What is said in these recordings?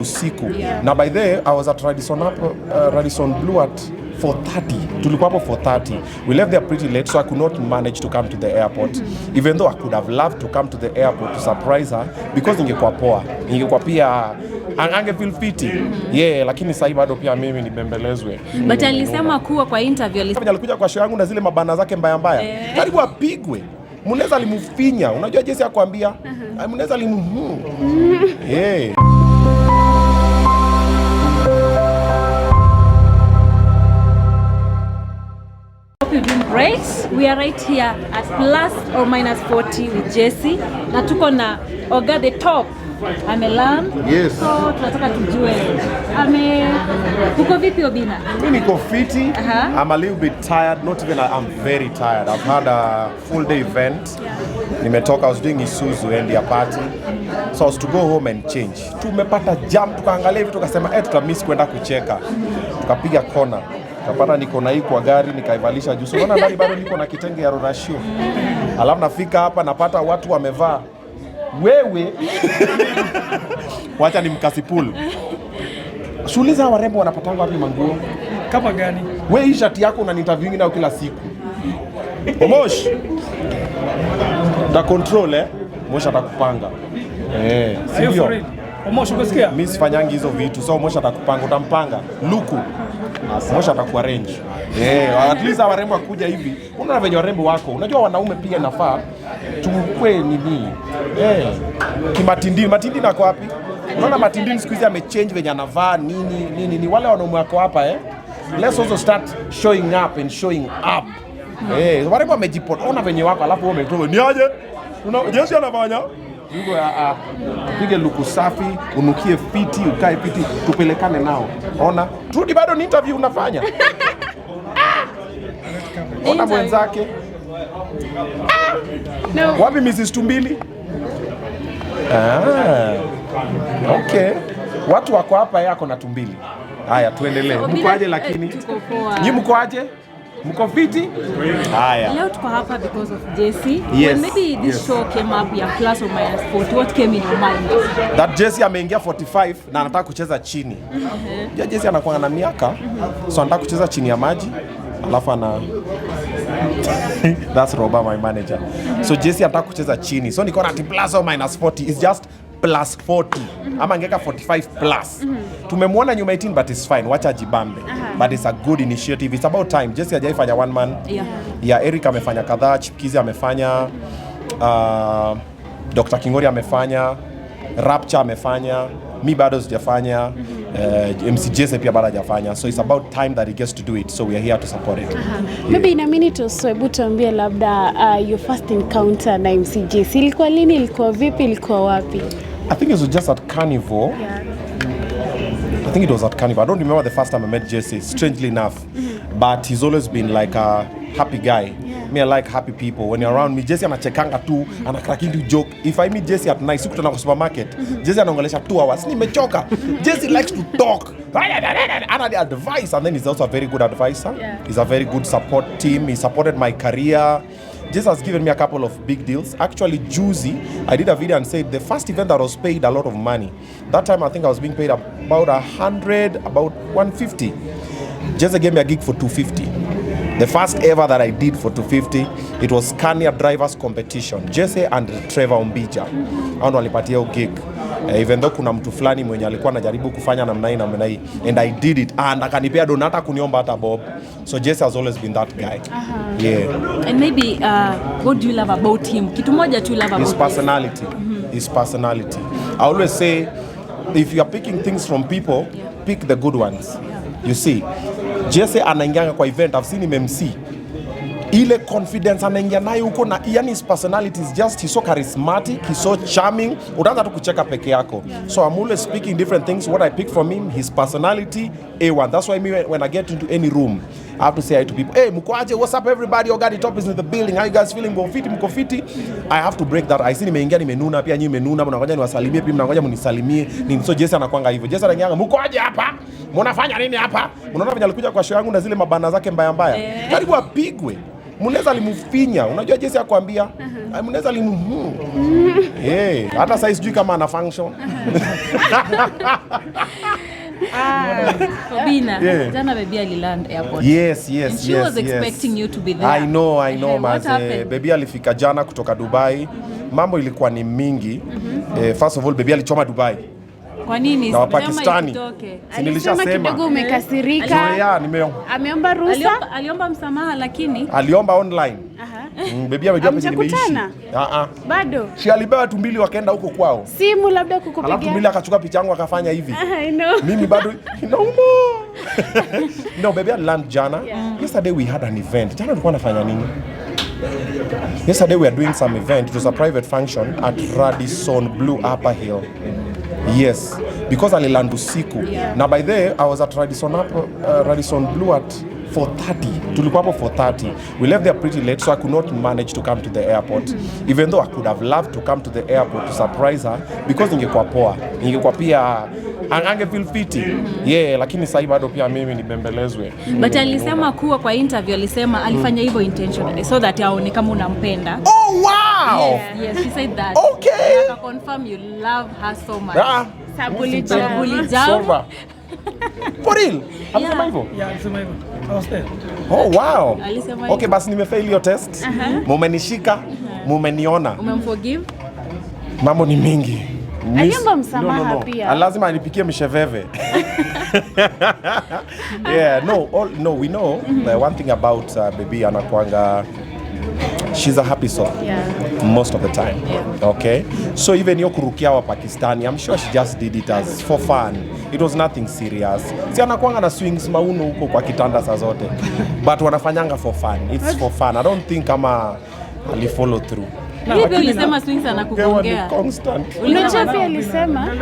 usiku. Na by the I was at Radisson Blue at 4:30. Tulikuwa hapo 4:30. We left there pretty late, so I could not manage to come to the airport. Even though I could have loved to come to the airport to surprise her, because ningekuwa poa. Ningekuwa pia ange feel fiti. Yeah, lakini sasa bado pia mimi nibembelezwe. But alisema kuwa kwa interview alikuja kwa show yangu na zile mabana zake mbaya mbaya. Karibu apigwe. Muneza alimufinya. Unajua Jesse akwambia? Muneza yeah. You're doing great. We are right here at plus or minus 40 with Jesse. Na tuko na Oga the top. Amelan. Yes. So tunataka tujue. Uko vipi Obinna? Mimi niko fiti. I'm a little bit tired. Not even I'm very tired. I've had a full day event. Nimetoka, I was doing Isuzu and their party. So I was to go home and change. Tumepata jam, tukaangalia hivi tukasema tutamiss kwenda kucheka. Tukapiga kona. Tukapata niko na hii kwa gari nikaivalisha juu. Unaona ndani bado niko na kitenge ya Rorashio. Alafu nafika hapa napata watu wamevaa wewe. Wacha ni mkasipul. Shuliza warembo wanapatanga wapi manguo? Kama gani? Wewe hii shati yako unaniinterview nao kila siku. Omosh. Da control Mosh atakupanga. Sio. Omosh ukasikia? Mimi sifanyangi hizo vitu. So Mosh atakupanga, utampanga. Luku. Mosh atakuarrange. At least warembo wakuja hivi. Unaona venye warembo wako. Unajua wanaume pia nafaa tukue nini? Kimatindini. Matindini nako wapi? Unaona matindini siku hizi amechange venye anavaa nini. Ni wale wanaume wako hapa Let's also start showing up and showing up. Warembo wamejipota. Ona venye wako alafu wewe umetoa. Ni aje? Jesse anafanya? Yuko pige luku safi, unukie fiti, ukae fiti, tupelekane nao. Ona, Trudy bado ni interview unafanya. Ona mwenzake. No. Wapi Mrs. Tumbili? Okay. Watu wako hapa yako na Tumbili. Haya, tuendelee. Mko aje lakini? Nyinyi mko aje? Mko fiti? Haya. Leo tuko hapa because of Jesse. Yes. When maybe this show came up ya plus or minus 40, what came in your mind? That Jesse ameingia 45 na anataka kucheza chini. Ya Jesse anakuwa na miaka. So anataka kucheza chini ya maji. Alafu that's Roba, my manager. So Jesse anataka kucheza chini. So niko na plus or minus 40 is just plus 40. Ama angeka 45 plus. Tumemwona nyuma 18 but it's fine. Wacha jibambe. But it's a good initiative. It's about time. Jesse hajaifanya one man. Yeah, Eric amefanya kadhaa, Chipkizi amefanya, Dr. Kingori amefanya, Rapture amefanya, mi bado sijafanya, MC Jesse pia bado hajafanya. So it's about time that he gets to do it. So we are here to support it. Maybe in a minute or so, hebu tuambie labda your first encounter na MC Jesse. Ilikuwa lini, ilikuwa vipi, ilikuwa wapi? I think it was just at Carnival. I think it was at Carnival. I don't remember the first time I met Jesse, strangely enough. But he's always been like a happy guy. Me, I like happy people. When you're around me, Jesse anachekanga tu, anakrakindi joke. If I meet Jesse at night, sikutana kwa supermarket, Jesse anaongelesha 2 hours. Nimechoka. Jesse likes to talk. Ana the advice, and then he's also a very good advisor. He's a very good support team. He supported my career. Jesse has given me a couple of big deals. Actually, Juicy, I did a video and said the first event that I was paid a lot of money. That time I think I was being paid about 100, about 150. Jesse gave me a gig for 250. The first ever that I did for 250, it was Scania Drivers Competition. Jesse and Trevor Ombija. Hao walipatia hiyo gig. Even though kuna mtu fulani mwenye alikuwa anajaribu kufanya namna hii and I did it and akanipea donata kuniomba hata bob. So Jesse has always been that guy. Yeah. And maybe what do you love about him? Kitu moja tu love about his personality. His personality. I always say if you are picking things from people, pick the good ones. You see, Jesse anaingia kwa event, I've seen him MC. Ile confidence anaingia nayo huko na yani his personality is just, he's so charismatic, he's so charming. Utaanza tu kucheka peke yako. So I'm always speaking different things. What I pick from him, his personality, A1. That's why me when I get into any room, I have to say hi to people. Hey, mkoaje, what's up everybody? Ogadi Top is in the building. How you guys feeling? Mko fiti? I have to break that. I see nimeingia nimenuna pia nyinyi mmenuna, mnangoja niwasalimie pia mnangoja mnisalimie. So Jesse anakuanga hivyo. Jesse anaingia, mkoaje hapa? Mnafanya nini hapa? Unaona venye alikuja kwa show yangu na zile mabana zake mbaya mbaya. Karibu apigwe. Muneza alimufinya. Unajua Jesse akwambia? Muneza alimu. Hata sasa sijui kama ana function. Obinna, jana baby aliland airport. Yes. And she was expecting you to be there. I know, What happened? baby alifika jana kutoka Dubai. Mambo ilikuwa ni mingi. First of all, baby alichoma Dubai. Kwa nini? Na Wapakistani. Alisema kidogo umekasirika. Ameomba ruhusa? Aliomba msamaha lakini aliomba online. Baby amejua penye nimeishi. Bado. Si alibeba tumbili wakaenda huko kwao. Simu labda kukupigia. Alafu tumbili akachukua picha yangu akafanya hivi. I know. Mimi bado inauma. No, baby land jana. Yesterday we had an event. Jana tulikuwa nafanya nini? Yesterday we are doing some event. It was a private function at Radisson Blue Upper Hill. Yes, because aliland usiku. Now by there I was at Radisson Blue at 4:30. Tulikuwa hapo 4:30. We left there pretty late, so I could not manage to come to the airport. Even though I could have loved to come to the airport to surprise her, because ingekuwa poa. Ingekuwa pia ange feel fiti. Lakini sasa bado pia mimi nibembelezwe. But alisema kuwa kwa interview alisema alifanya hivyo intentionally so that aone kama unampenda. Oh wow. Yes, she said that. Okay. I confirm you love her so much. Sabuli jam. For real? Alisema hivyo? Yeah, alisema hivyo. I was there. Oh wow. Alisema Okay, basi nimefail your test. Mumenishika, mumeniona. Umemforgive? Mambo ni mingi. Aliomba msamaha pia. Lazima anipikie msheveve. We know the one thing about baby anakuanga, she's a happy soul most of the time. Okay, so even yo kurukia wa Pakistani, I'm sure she just did it as for fun. It was nothing serious. Si anakuanga na swings mauno huko kwa kitanda saa zote, but wanafanyanga for fun. It's for fun. I don't think kama ali follow through. Hivi ulisema swings anakugongea. Unajua pia alisema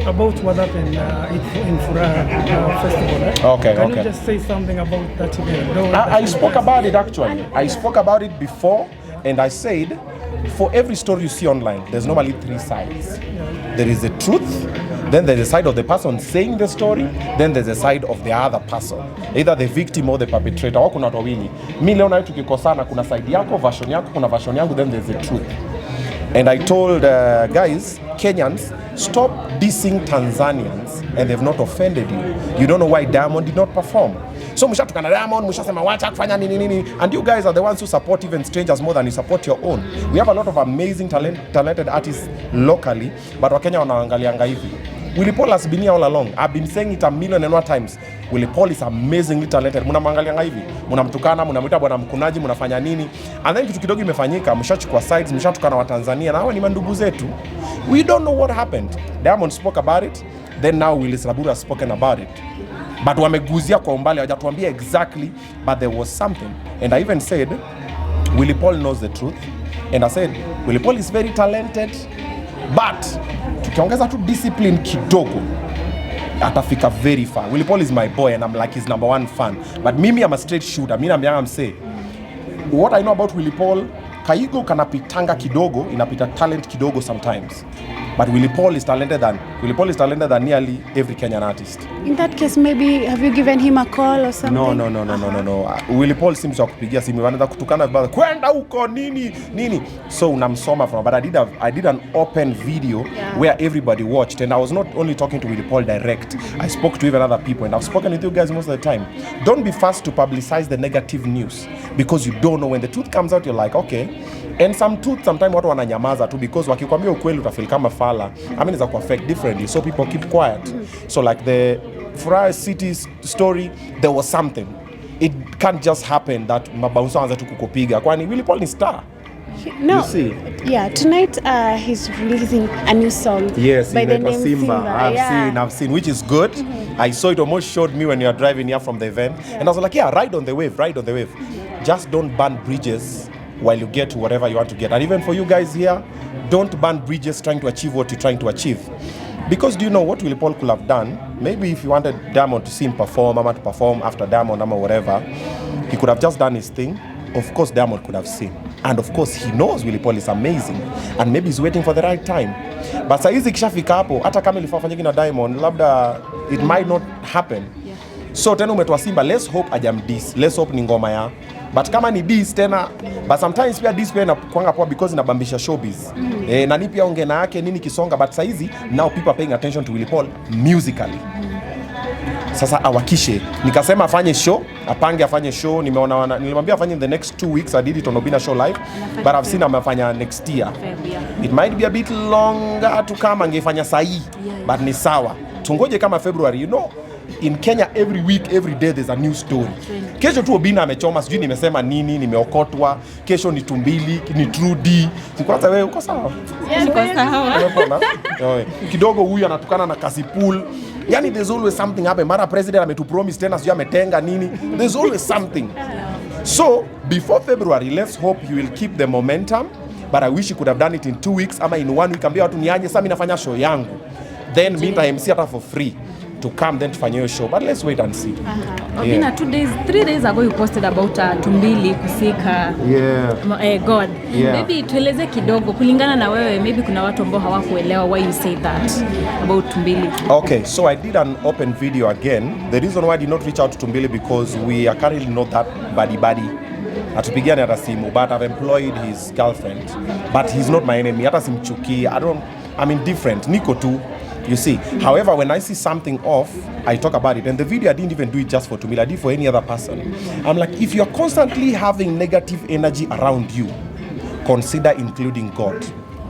about what happened in Furaha festival. Can you just say something about that event? I spoke about it actually. I spoke about it before, and I said, for every story you see online, there's normally 3 sides. There is the truth, then there's a side of the person saying the story, then there's a side of the other person, either the victim or the perpetrator. Wako na watu wawili. Mimi leo na wewe tukikosana, kuna side yako, version yako, kuna version yangu, then there's the truth. And I told guys, Kenyans, stop dissing Tanzanians and they've not offended you. You don't know why Diamond did not perform. So mshatukana Diamond, mshasema wacha kufanya nini. And you guys are the ones who support even strangers more than you support your own. We have a lot of amazing talented artists locally, but Wakenya wanaangalianga hivi. Willy Paul has been here all along. I've been saying it a million and one times. Willy Paul is amazingly talented. Mnamwangalianga hivi. Mnamtukana, mnamwita bwana mkunaji, mnafanya nini? And then kitu kidogo imefanyika, mshachukua sides, mshatukana wa Tanzania na hao ni mandugu zetu. We don't know what happened. Diamond spoke about it, then now Willy Saburi has spoken about it. But wameguzia kwa umbali, hawajatuambia exactly, but there was something. And I even said, Willy Paul knows the truth. And I said, Willy Paul is very talented, but tukiongeza tu discipline kidogo, atafika very far. Willy Paul is my boy and I'm like his #1 fan. But mimi I'm a straight shooter. Mimi I'm say, what I know about Willy Paul, kaigo kanapitanga kidogo, inapita talent kidogo sometimes. But Willy Paul is talented than nearly every Kenyan artist. In that case, maybe have you given him a call or something? No. Willy Paul seems to kupigia simu, wanaanza kutukana vibaya, kwenda huko nini. So unamsoma from, but I did an open video where everybody watched, and I was not only talking to Willy Paul direct. I spoke to even other people, and I've spoken with you guys most of the time. Don't be fast to publicize the negative news, because you don't know when the truth comes out. You're like, okay. And some truth sometimes watu wananyamaza tu, because wakikwambia ukweli utafeel kama fala. I mean, it's affect differently, so people keep quiet. So like the Furaha City story, there was something. It can't just happen that mabaunso anza tu kukupiga. Kwani Willy Paul ni star. No. You see? Yeah, tonight he's releasing a new song. Yes, by the name Simba. I've seen, which is good. I saw it almost showed me when you are driving here from the event. And I was like, yeah, ride on the wave. Just don't burn bridges while you get to whatever you want to get. And even for you guys here, don't burn bridges trying to achieve what you're trying to achieve. Because do you know what Willy Paul could have done? Maybe if you wanted Diamond to see him perform, Mama to perform after Diamond, Mama whatever, he could have just done his thing. Of course, Diamond could have seen. And of course, he knows Willy Paul is amazing. And maybe he's waiting for the right time. But saizi kishafika hapo, hata kama ilifaa fanyiki na Diamond, labda it might not happen. So tena umetoa Simba, let's hope ajamdiss. Let's hope ni ngoma ya. But kama ni diss tena, but sometimes pia diss pia inakuanga poa because inabambisha showbiz. Nani pia ongena yake nini kisonga, but saizi now people are paying attention to Willy Paul musically. Sasa awakishe. Nikasema afanye show, apange afanye show. Nilimwambia afanye in the next 2 weeks. I did it on Obinna show live, but I've seen amefanya next year. It might be a bit longer to come, angefanya sahi, but ni sawa. Tungoje kama February, you know. In Kenya every week, every day there's a new story. Kesho tu Obinna amechoma, sijui nimesema nini, nimeokotwa. Kesho ni Tumbili, ni Trudy. Sikwaza wewe uko sawa? Niko sawa. Kidogo huyu anatukana na Kasipul. Yani there's always something happen. Mara president ametupromise tena sijui ametenga nini. There's always something. So before February, let's hope he will keep the momentum. But I wish he could have done it in 2 weeks ama in 1 week. Ambia watu niaje sasa mimi nafanya show yangu. Then me nita MC hata for free to come then tufanye hiyo show, but let's wait and see. Obinna, 3 days ago you posted about Tumbili kusika God. Maybe tueleze kidogo kulingana na wewe, maybe kuna watu ambao hawakuelewa why you say that about Tumbili. Okay, so I did an open video again. The reason why I did not reach out to Tumbili because we are currently not that buddy. Atupigane hata simu, but I've employed his girlfriend, but he's not my enemy. Hata simchuki, I'm indifferent. Niko tu. You see, however, when I see something off, I talk about it. And the video, I didn't even do it just for Tumbili, I did for any other person. I'm like, if you're constantly having negative energy around you, consider including God.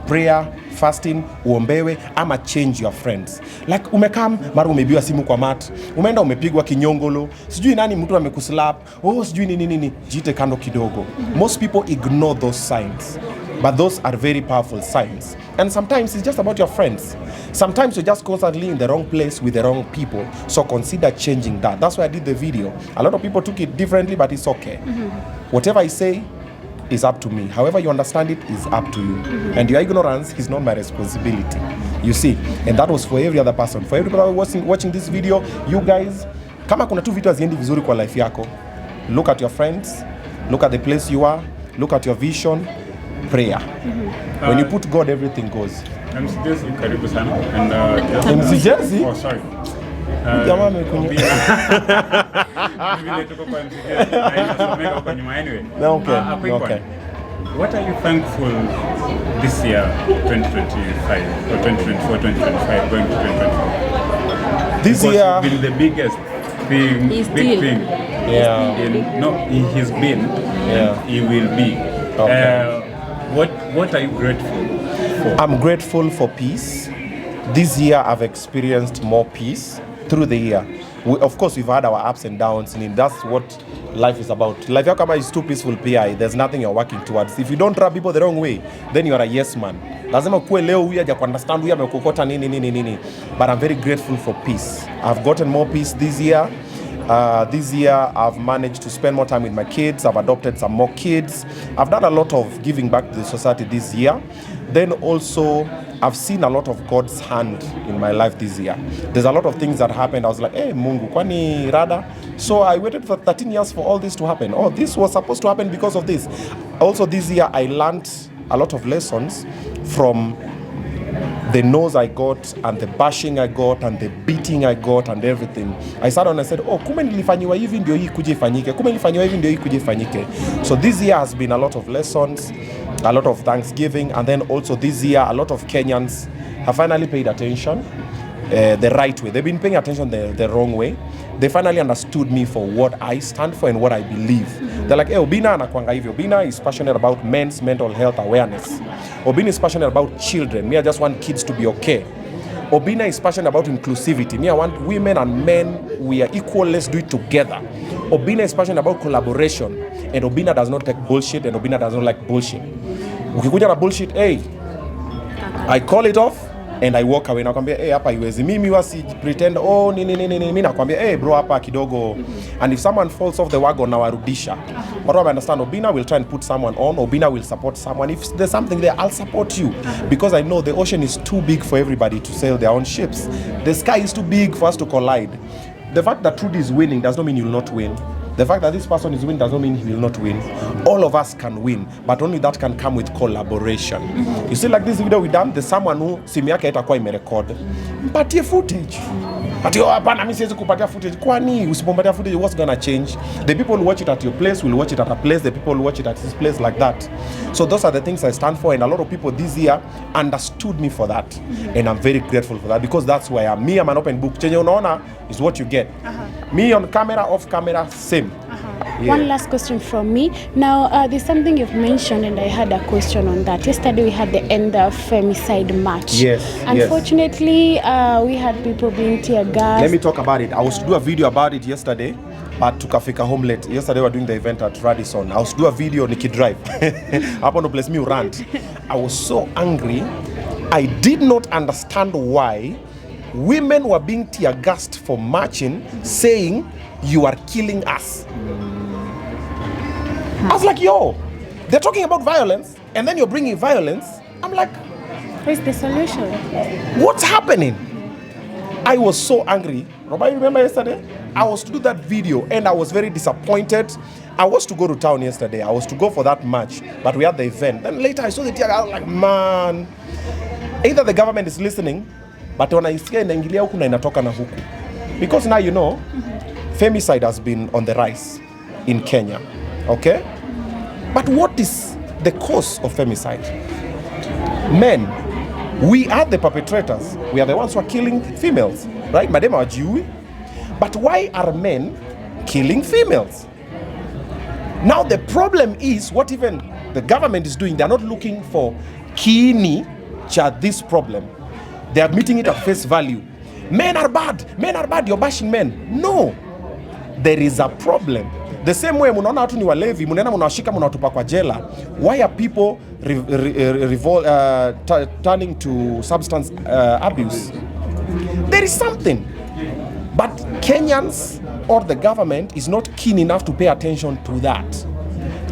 Prayer, fasting, uombewe, ama change your friends. Like umekam, mara umebiwa simu kwa mat, umeenda umepigwa kinyongolo, sijui nani mtu amekuslap, sijui nini, jite kando kidogo. Most people ignore those signs. But those are very powerful signs. And sometimes it's just about your friends. Sometimes you're just constantly in the wrong place with the wrong people. So consider changing that. That's why I did the video. A lot of people took it differently, but it's okay. Whatever I say is up to me. However you understand it is up to you. And your ignorance is not my responsibility. You see? And that was for every other person. For everybody watching this video, you guys, kama kuna tu vitu haziendi vizuri kwa life yako, look at your friends, look at the place you are, look at your vision, prayer. When you put God, everything goes. MC Jesse, karibu sana. And MC Jesse? Oh, sorry. Jamaa amekunya. Vile tuko kwa MC Jesse, na kwa nyuma anyway. Okay. What are you thankful this year, 2025 or 2024, 2025, going to 2024? This because year been the biggest thing, big thing. He's been, and he will be. Okay. What are you grateful for? I'm grateful for peace. This year I've experienced more peace through the year. Of course, we've had our ups and downs, and that's what life is about. Life yako is too peaceful pia. There's nothing you're working towards. If you don't rub people the wrong way, then you are a yes man. Lazima kuwe leo huyu haja understand huyu amekokota nini. But I'm very grateful for peace. I've gotten more peace this year. This year I've managed to spend more time with my kids. I've adopted some more kids. I've done a lot of giving back to the society this year. Then also I've seen a lot of God's hand in my life this year. There's a lot of things that happened. I was like, hey, Mungu, kwani rada? So I waited for 13 years for all this to happen. Oh, this was supposed to happen because of this. Also this year I learned a lot of lessons from the nose I got and the bashing I got and the beating I got and everything. I sat down and said, kumbe nilifanywa hivi ndio hii kuje ifanyike. Kumbe nilifanywa hivi ndio hii kuje ifanyike. So this year has been a lot of lessons, a lot of thanksgiving, and then also this year a lot of Kenyans have finally paid attention the right way. They've been paying attention the wrong way. They finally understood me for what I stand for and what I believe. They're like, hey, Obinna anakuanga hivi. Obinna is passionate about men's mental health awareness. Obinna is passionate about children. Me, I just want kids to be okay. Obinna is passionate about inclusivity. Me, I want women and men, we are equal, let's do it together. Obinna is passionate about collaboration. And Obinna does not take bullshit, and Obinna does not like bullshit. Ukikuja na bullshit, hey, I call it off and I walk away. Nakwambia, hey, hapa iwezi. Mimi wasi pretend, nini. Mimi nakwambia, hey, bro, hapa kidogo. And if someone falls off the wagon, nawarudisha. But I understand, Obinna will try and put someone on. Obinna will support someone. If there's something there, I'll support you. Because I know the ocean is too big for everybody to sail their own ships. The sky is too big for us to collide. The fact that Trudy is winning does not mean you'll not win. The fact that this person is winning doesn't mean he will not win. All of us can win, but only that can come with collaboration. You see, like this video we done, there's someone who simu yake itakuwa imerecord. Mpatie footage. But you hapana, mimi siwezi kupatia footage. Kwani usipompatia footage, what's gonna change? The people who watch it at your place will watch it at a place. The people who watch it at his place, like that. So those are the things I stand for, and a lot of people this year understood me for that, and I'm very grateful for that, because that's why I'm an open book. Chenye unaona is what you get. Me on camera, off camera, same. Yeah. One last question from me. Now, there's something you've mentioned, and I had a question on that. Yesterday, we had the end of femicide march. Yes. Unfortunately, we had people being tear gassed. Let me talk about it. I was to do a video about it yesterday, but tukafika home late. Yesterday, we were doing the event at Radisson. I was to do a video, Nikki Drive. Up on the place, me rant. I was so angry. I did not understand why women were being tear gassed for marching, saying, "You are killing us." I was like, yo, they're talking about violence, and then you're bringing violence. I'm like, where's the solution? What's happening? I was so angry. Robert, you remember yesterday? I was to do that video, and I was very disappointed. I was to go to town yesterday. I was to go for that match, but we had the event. Then later I saw the tear. I was like, man, either the government is listening, but wanaisikia inaingilia huku na inatoka na huku. Because now you know, femicide has been on the rise in Kenya. Okay? But what is the cause of femicide? Men. We are the perpetrators. We are the ones who are killing females. Right? Madam are Jew. But why are men killing females? Now the problem is what even the government is doing. They are not looking for kini cha this problem. They are meeting it at face value. Men are bad. Men are bad. You're bashing men. No. There is a problem. The same way munaona watu ni walevi, munaenda munawashika munawatupa kwa jela. Why are people turning to substance abuse? There is something. But Kenyans or the government is not keen enough to pay attention to that.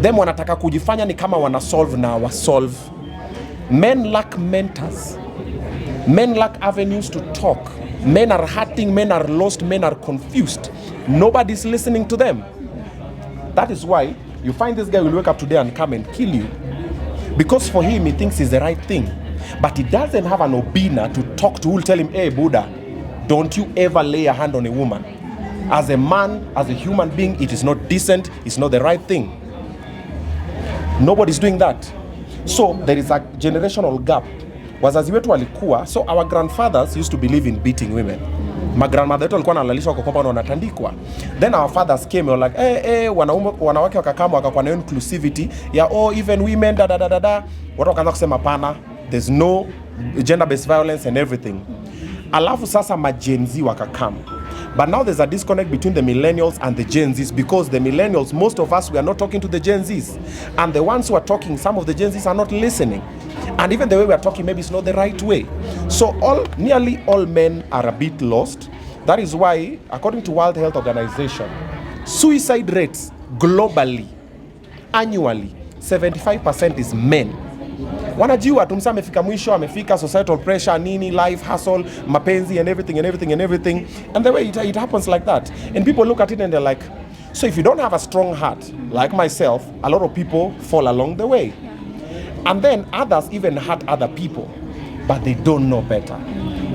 Them wanataka kujifanya ni kama wana solve na wa solve. Men lack mentors. Men lack avenues to talk. Men are hurting, men are lost, men are confused. Nobody's listening to them. That is why you find this guy will wake up today and come and kill you. Because for him, he thinks it's the right thing. But he doesn't have an Obinna to talk to who will tell him, hey, Buddha, don't you ever lay a hand on a woman. As a man, as a human being, it is not decent, it's not the right thing. Nobody's doing that. So there is a generational gap. Wazazi wetu walikuwa, so our grandfathers used to believe in beating women. My grandmother wetu walikuwa nalalishwa kwa compound wanatandikwa. Then our fathers came and were like, wanawake wakakama wakakuwa na inclusivity ya even women da. Watu wakaanza kusema pana, there's no gender based violence and everything. Alafu sasa Gen Z wakakam. But now there's a disconnect between the millennials and the Gen Zs, because the millennials, most of us, we are not talking to the Gen Zs. And the ones who are talking, some of the Gen Zs are not listening. And even the way we are talking, maybe it's not the right way. So nearly all men are a bit lost. That is why, according to World Health Organization, suicide rates globally, annually, 75% is men. Wanajua tumsa amefika mwisho, amefika societal pressure, nini, life, hustle, mapenzi and everything. And the way it happens like that. And people look at it and they're like, so if you don't have a strong heart, like myself, a lot of people fall along the way. And then others even hurt other people, but they don't know better.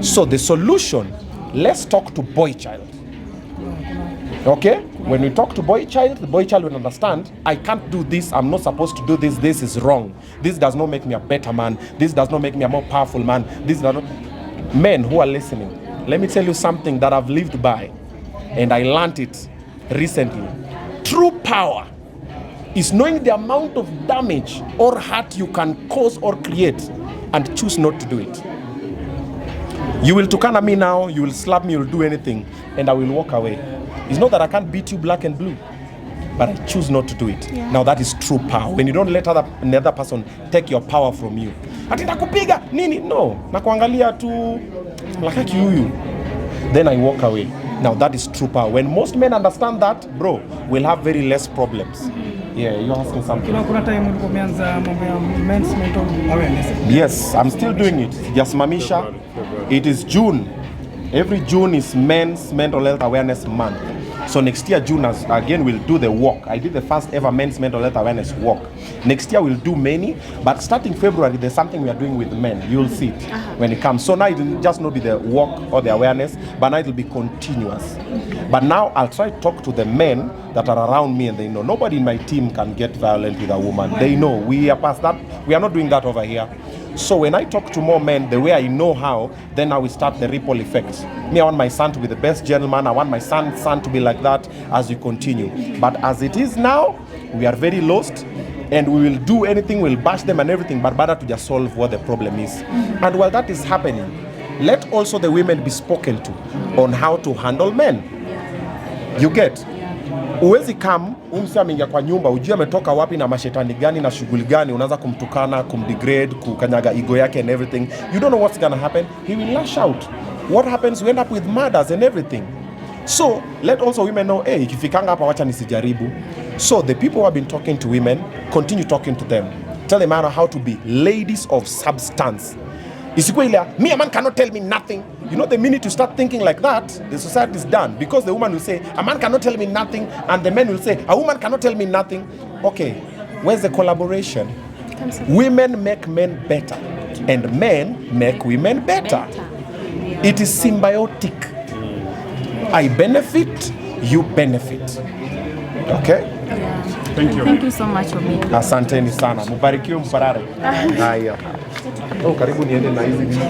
So the solution, let's talk to boy child. Okay? When we talk to boy child, the boy child will understand, I can't do this, I'm not supposed to do this, this is wrong. This does not make me a better man. This does not make me a more powerful man. This does not... Men who are listening, let me tell you something that I've lived by, and I learned it recently. True power is knowing the amount of damage or hurt you can cause or create and choose not to do it. You will tukana me now, you will slap me, you will do anything, and I will walk away. It's not that I can't beat you black and blue, but I choose not to do it. Yeah. Now that is true power. When you don't let another person take your power from you. Ati nakupiga nini? No. Nakuangalia tu lakaki huyu. Then I walk away. Now that is true power. When most men understand that, bro, we'll have very less problems. Yeah, you're asking something. Men's mental awareness. Yes, I'm still doing it. Jasimamisha. It is June. Every June is Men's Mental Health Awareness Month. So next year, June, again, we'll do the walk. I did the first ever men's mental health awareness walk. Next year, we'll do many, but starting February, there's something we are doing with men. You'll see it when it comes. So now it will just not be the walk or the awareness, but now it will be continuous. But now I'll try to talk to the men that are around me, and they know nobody in my team can get violent with a woman. They know we are past that. We are not doing that over here. So when I talk to more men the way I know how, then I will start the ripple effect. Me, I want my son to be the best gentleman. I want my son to be like that as we continue. But as it is now, we are very lost, and we will do anything, we'll bash them and everything, but better to just solve what the problem is. And while that is happening, let also the women be spoken to on how to handle men. You get? Uwezi come umse ameingia kwa nyumba ujue ametoka wapi na mashetani gani na shughuli gani, unaanza kumtukana, kumdegrade, kukanyaga ego yake and everything. You don't know what's gonna happen. He will lash out. What happens? We end up with murders and everything. So let also women know, hey, ikifikanga hapa wacha nisijaribu. So the people who have been talking to women, continue talking to them. Tell them how to be ladies of substance. Isikuwe ile, me a man cannot tell me nothing. You know, the minute you start thinking like that, the society is done. Because the woman will say, a man cannot tell me nothing, and the men will say, a woman cannot tell me nothing. Okay, where's the collaboration? Women make men better, and men make women better. It is symbiotic. I benefit, you benefit. Okay? Thank you. Thank you so much, Obinna. Asanteni sana. Mubarikiwe mparare. Haya. Karibu niende na hizi vitu.